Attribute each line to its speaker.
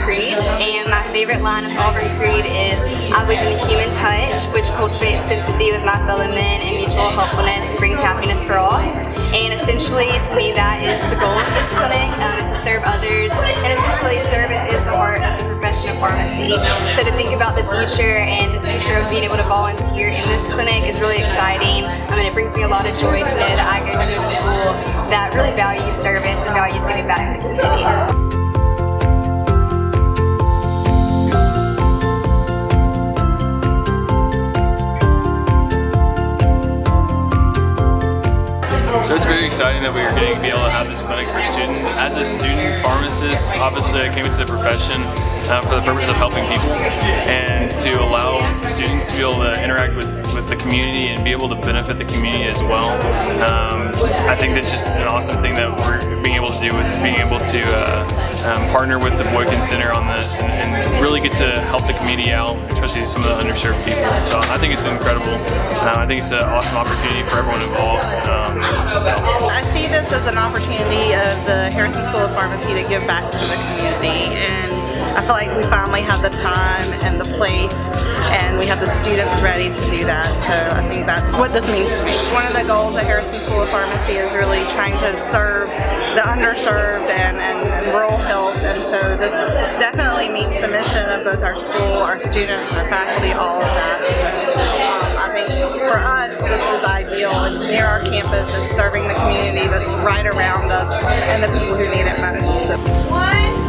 Speaker 1: Creed, and my favorite line of Auburn Creed is, "I believe in the human touch, which cultivates sympathy with my fellow men and mutual helpfulness and brings happiness for all." And essentially, to me, that is the goal of this clinic, is to serve others, and essentially service is the heart of the profession of pharmacy. So to think about the future and the future of being able to volunteer in this clinic is really exciting. It brings me a lot of joy to know that I go to a school that really values service and values giving back to the community.
Speaker 2: So it's very exciting that we are getting to be able to have this clinic for students. As a student pharmacist, obviously I came into the profession for the purpose of helping people and to allow students to be able to interact with the community and be able to benefit the community as well. I think that's just an awesome thing that we're being able to do with being able to partner with the Boykin Center on this and really get to help the community out, especially some of the underserved people. So I think it's incredible. I think it's an awesome opportunity for everyone involved.
Speaker 3: I see this as an opportunity of the Harrison School of Pharmacy to give back to the community, and I feel like we finally have the time and the place, and we have the students ready to do that, so I think that's what this means to me. One of the goals at Harrison School of Pharmacy is really trying to serve the underserved and rural health, and so this definitely meets the mission of both our school, our students, our faculty, all of that. So I think for us, this is ideal. It's near our campus, it's serving the community that's right around us and the people who need it most. So.